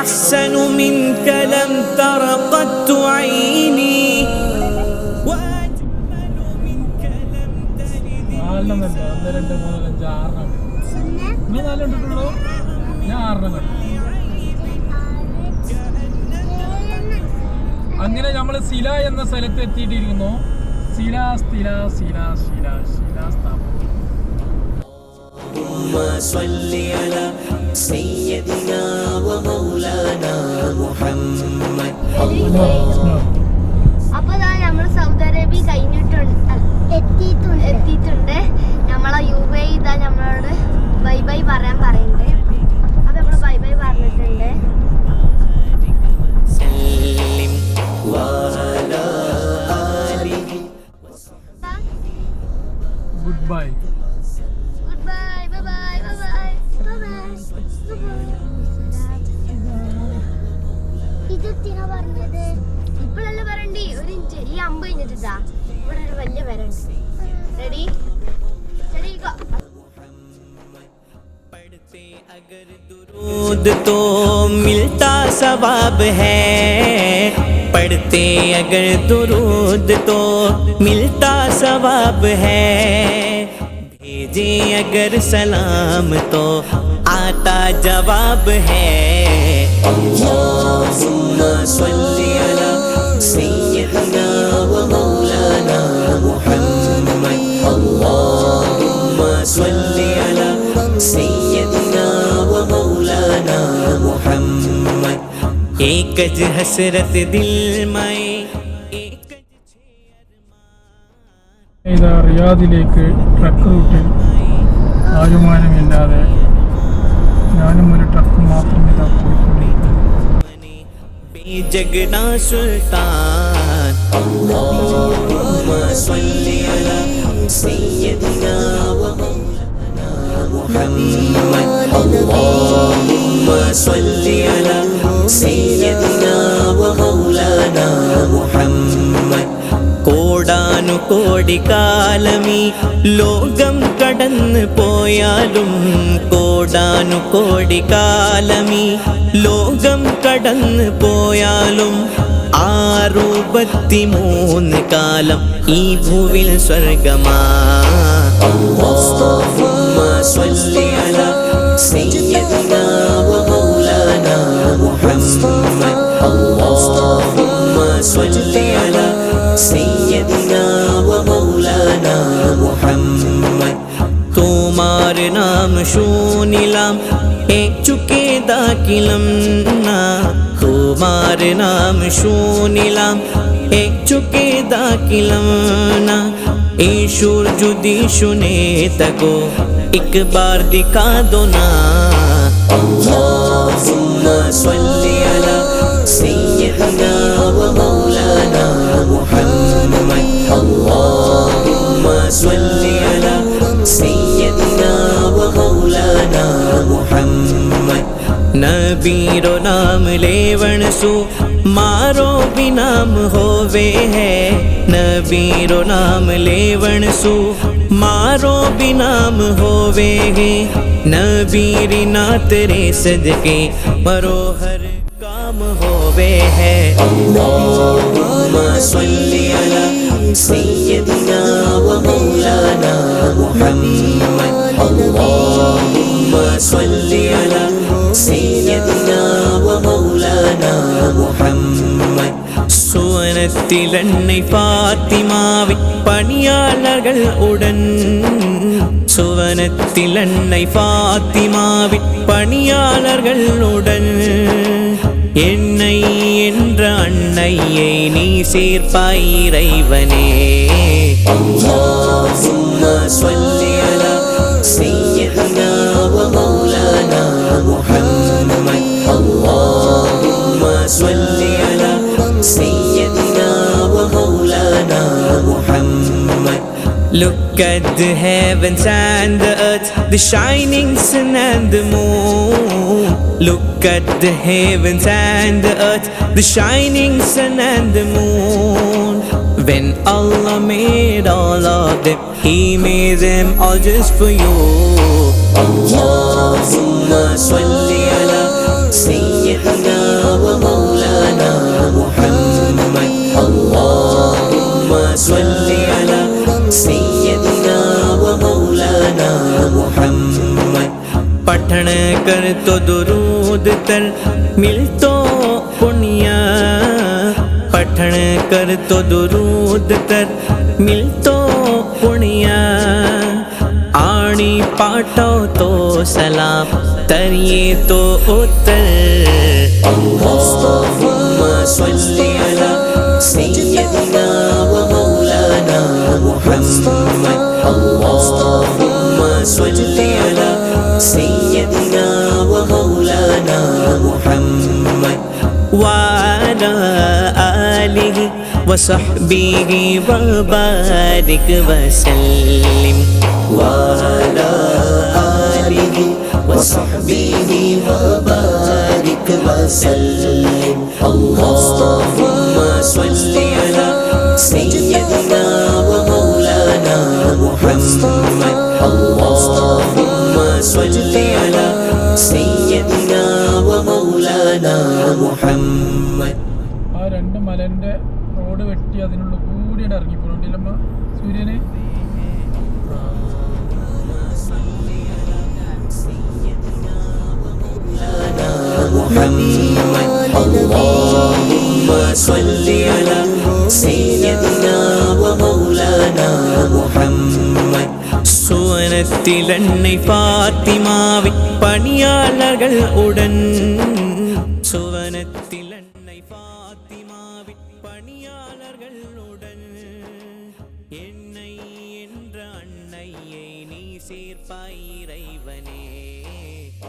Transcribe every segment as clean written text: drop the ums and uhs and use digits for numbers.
أحسن منك لم تر قط عيني وأجمل منك لم تلد. അങ്ങനെ നമ്മൾ സില എന്ന സ്ഥലത്ത് എത്തിയിട്ടിരിക്കുന്നു. ശിലാസ്ഥാപനം. അപ്പൊ നമ്മള് സൗദി അറേബ്യ എത്തിയിട്ടുണ്ട്. നമ്മളെ UAE ഇതാ നമ്മളോട് ബൈ ബൈ പറയുന്നുണ്ട്. അപ്പൊ നമ്മള് ബൈ ബൈ പറഞ്ഞിട്ടുണ്ട്. Good bye. ഇപ്പോഴല്ലേ വരണ്ടി? ഒരു ഇഞ്ച് ഈ അമ്പ് കഴിഞ്ഞിട്ടാ ഇവിടെ ഒരു വലിയ വരണ്ട്. Ready ready go. पढ़ते अगर दुरूद तो मिलता सवाब है, पढ़ते अगर दुरूद तो मिलता सवाब है, भेजे अगर सलाम तो आता जवाब है. अल्लाहुम्मा सल्ली अला सय्यदिना व मौलाना मुहम्मद. अल्लाहुम्मा सल्ली अला सय्यदिना व मौलाना मुहम्मद. एक ज हसरत दिल में एक ഇതാ റിയാദിലേക്ക് ട്രക്ക് റൂട്ടിൽ ആരുമാനമില്ലാതെ ഞാനും ഒരു ട്രക്ക് മാത്രം ഇതാ പോയിക്കൊണ്ടിരിക്കുന്നു. जगना सुल्तान. अल्लाहुम्मा सल्ली अला सय्यदिना व मौलाना मुहम्मद. अल्लाहुम्मा सल्ली अला सय्यदिना व मौलाना मुहम्मद. കോടാനു കോടിക്കാലമീ ലോകം കടന്നു പോയാലും, കോടാനു കോടിക്കാലമീ ലോകം കടന്നു പോയാലും 63 കാലം ഈ ഭൂവിൽ സ്വർഗമാ. അല്ലാഹുമ്മ സ്വല്ലി അലാ സയ്യിദിനാ വ മൗലാനാ മുഹമ്മദ്. അല്ലാഹുമ്മ സ്വല്ലി അലാ सैयदना व मौलाना मुहम्मद. तुम्हार नाम शूनिलाम एक चुके दाकिलम ना. तुम्हार नाम शूनिलाम एक चुके दाकिलम ना. ईशुर जुदी शुने तको एक बार दिखा दो ना. अल्लाहुम्मा सल्ली अला सय्यदिना व मौलाना मुहम्मद. अल्लाहुम्मा सल्ली अला सय्यदिना व मौलाना मुहम्मद. नबीरो नाम लेवण सु मारो भी नाम होवे है. नबीरो नाम लेवण सु मारो भी नाम होवे है. नबीरी ना तेरे सदके मरो हर काम होवे है. अल्लाहुम्मा सल्ली अला सय्यदिना व मौलाना मुहम्मद. अल्लाहुम्मा सल्ली अला सय्यदिना व मौलाना मुहम्मद. സുവനത്തിലെണ്ണை ഫാത്തിമാവി പണിയാളകൾ ഉടൻ. സുവനത്തിലെണ്ണை ഫാത്തിമാവി பணியாளர்கள் உடன் என்னை என்ற அன்னையை நீ சேர்ப்பாய் இறைவனே. அல்லாஹும்மா ஸல்லி அலா சய்யிதினா வ மௌலானா முஹம்மத். அல்லாஹும்மா ஸல்லி அலா சய்யிதினா வ Maulana Muhammad. Look at the heavens and the earth, the shining sun and the moon. Look at the heavens and the earth, the shining sun and the moon. When Allah made all of them, He made them all just for you. Allahumma salli ala sayyidina पठण कर तो दुरूद कर मिल तो पुण्य, पठण कर तो दुरूद कर मिल तो पुण्य, आणी पाठो तो सलाम तरिए तो उत्तर। अल्लाहुम्मा सल्ली अला सय्यदिना व मौलाना मुहम्मद, अल्लाहुम्मा सल्ली अला सय्यदिना व मौलाना मुहम्मद व अला आलिहि व सहबिहि व बारिक व सल्लिम, व अला आलिहि व सहबिहि व बारिक व सल्लिम। अल्लाहुम्मा सल्ली अला सय्यदिना व मौलाना मुहम्मद, अल्लाहुम्मा सल्ली अला सय्यदिना व मौलाना मुहम्मद। ആ രണ്ട് മലൻ്റെ റോഡ് വെട്ടി അതിനുള്ള കൂടിയാണ് ഇറങ്ങിപ്പോണ്ടില്ലമ്മ സൂര്യനെ. اللهم صل على سيدنا ومولانا محمد. സുവനത്തിലെണ്ണை ഫാത്തിമാവിൻ പണിയാളകൾ ഉടൻ, സുവനത്തിലെണ്ണை ഫാത്തിമാവിൻ പണിയാളകൾ ഉടൻ, என்னை என்ற அன்னையை நீ சேர்ப்பாய் இறைவனே.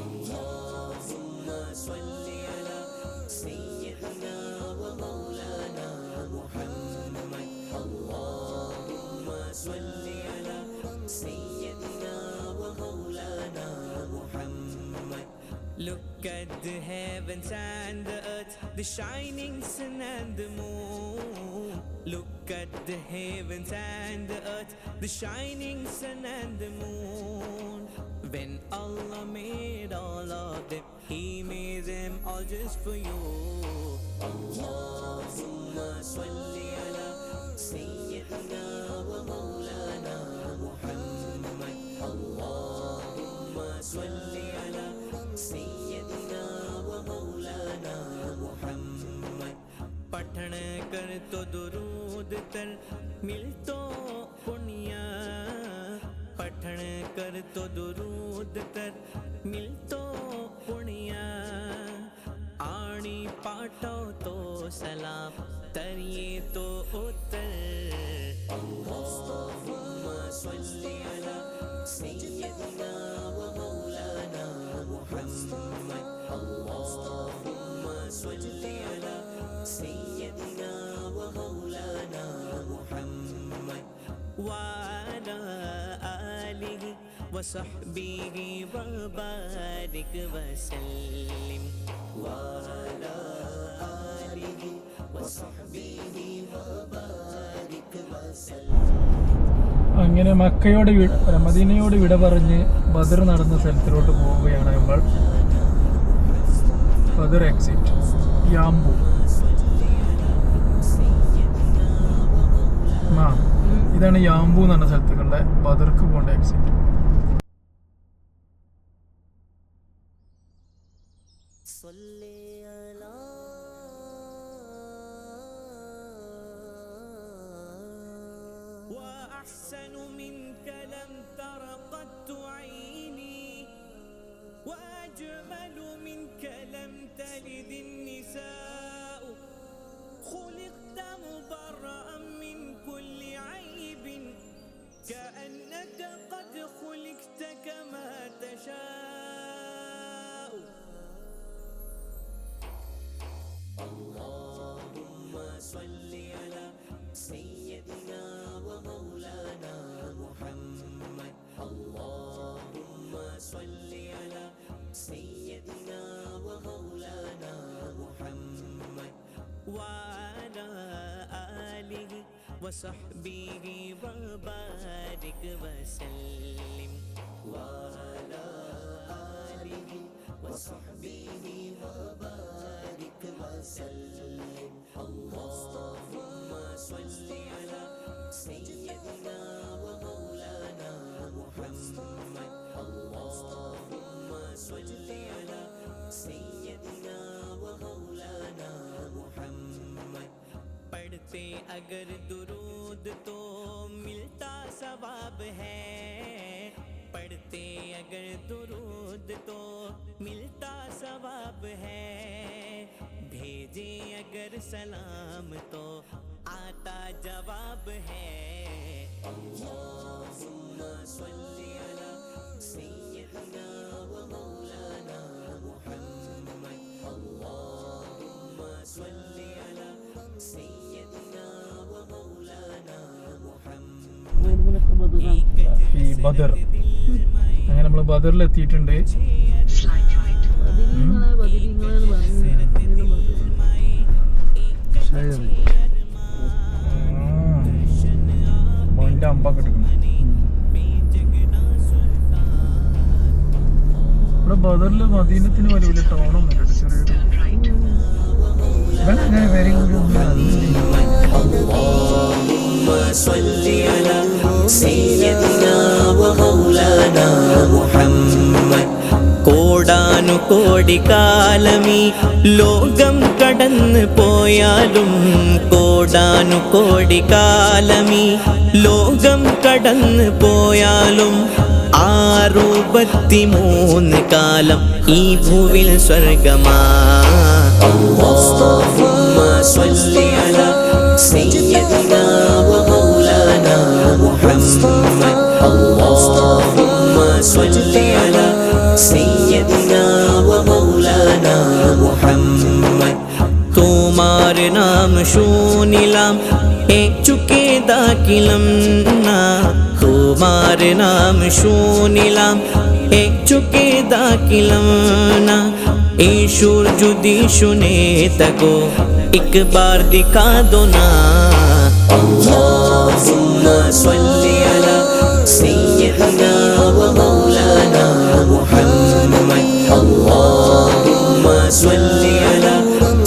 اللهم صل على سيدنا ومولانا محمد، اللهم صل على سيدنا ومولانا محمد. Look at the heavens and the earth, the shining sun and the moon. Look at the heavens and the earth, the shining sun and the moon. When Allah made all of them, He made them all just for you. Allahumma salli ala sayyidina wa maulana Muhammad, Allahumma salli ala sayyidina wa maulana Muhammad. पठण कर तो दुरूद कर मिल तो पुण्य, पठण कर तो दुरूद कर मिल तो पुण्य, आणी पाठो तो सलाम तरिए तो उत्तर। अल्लाहुम्मा सल्ली अला सय्यदिना व मौलाना मुहम्मद, अल्लाहुम्मा सल्ली अला सय्यदिना व मौलाना मुहम्मद व अला आलिहि व सहबिहि व बारिक व सल्लिम, व अला आलिहि व सहबिहि व बारिक व सल्लिम. അങ്ങനെ മദീനയോട് വിട പറഞ്ഞ് ബദർ നടന്ന സ്ഥലത്തിലോട്ട് പോവുകയാണ് നമ്മൾ. Badr exit Yanbu. ഇതാണ് യാംബു എന്ന് പറഞ്ഞ സ്ഥലത്തുള്ള ബദർക്ക് പോകേണ്ട എക്സിറ്റ്. وأحسن منك لم تر قط عيني، وأجمل منك لم تلد النساء، خلقت مبرأ من كل عيب، كأنك قد خلقت كما تشاء. اللهم صل على سيدنا ومولانا محمد، اللهم صل على سيدنا ومولانا محمد وعلى آله وصحبه وبارك وسلم، وعلى آله وصحبه وبارك وسلم. اللهم صل على سيدنا ومولانا محمد، اللهم अगर दुरूद तो मिलता सवाब है, पढ़ते अगर दुरूद तो मिलता सवाब है, भेजे अगर सलाम तो आता जवाब है। अल्लाहुम्मा सल्ली अला सय्यिदना व मौलाना मुहम्मद। अल्लाहुम्मा सल्ली अला सय्यिदना व मौलाना मुहम्मद। ഈ ബദർ അങ്ങനെ നമ്മൾ ബദറിൽ എത്തിയിട്ടുണ്ട്. മോന്റെ അമ്പൊക്കെ എടുക്കണം. ഇവിടെ ബദറില് മദീനത്തിന് വലിയ വലിയ ടൗണൊന്നും ഇല്ല, ചെറിയൊരു വെരി ഗുഡ്. اللهم صل على سيدنا ومولانا محمد. കോടാനു കോടിക്കാലമീ ലോകം കടന്നു പോയാലും, കോടാനു കോടിക്കാലമീ ലോകം കടന്നു പോയാലും, 63 കാലം ഈ ഭൂവിൽ സ്വർഗമാ. اللهم صل على سيدنا ومولانا محمد. اللهم صل على سيدنا ومولانا محمد. तुम्हार नाम शूनिलाम एक चुके दाकिलम ना, तुम्हार नाम शूनिलाम एक चुके दाकिलम ना, ईशुर जुदी शुने तको एक बार दिखा दो ना. अल्लाहुम्मा सल्ली अला सय्यिदना व मौलाना मुहम्मद. अल्लाहुम्मा सल्ली अला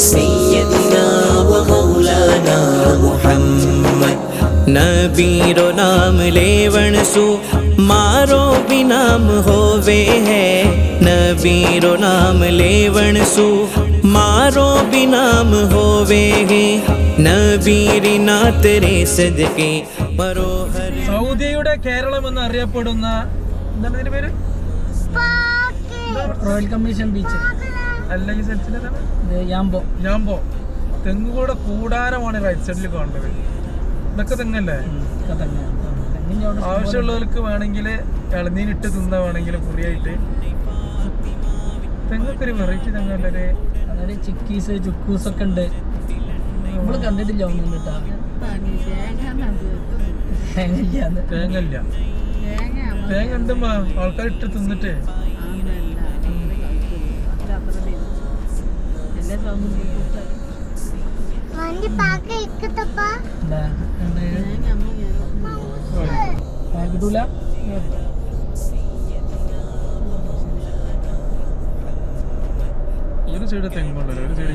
सय्यिदना व मौलाना मुहम्मद. नबीरो नाम लेवण सु मारो भी नाम होवे है, नबीरो नाम लेवण सु मारो भी नाम होवे है, നബീരി നാ തെരേ സദകേ മരോഹർ. സൗദിയുടെ കേരളം എന്ന് അറിയപ്പെടുന്ന എന്താണ് ഇതിന്റെ പേര്? റോയൽ കമ്മീഷൻ ബീച്ച് അല്ല, ഈ സ്ഥലത്തിലാണ് യാംബോ. യാംബോ തെങ്ങുകളുടെ കൂടാരമാണ് റൈറ്റ് സൈഡിൽ കാണുന്നത്. ഇതൊക്കെ തെങ്ങല്ലേ? ആവശ്യമുള്ളവർക്ക് വേണമെങ്കിൽ ഇളനീരിട്ട് തിന്ന വേണമെങ്കിൽ പൊടിയായിട്ട്. തെങ്ങൊക്കെ ഒരു വെറൈറ്റി തെങ്ങല്ലേ? അതായത് ചിക്കീസ് ചുക്കൂസ് ഒക്കെ ഉണ്ട്. നമ്മള് കണ്ടിട്ടില്ല ഒന്നും കേട്ടാ. തേങ്ങല്ല, തേങ്ങ ഉണ്ടുമ്പോ ആൾക്കാർ ഇട്ട് തിന്നിട്ട്. കിട്ടൂല. ഒരു സൈഡ് തെങ്ങുള്ളൂ, ഒരു സൈഡ്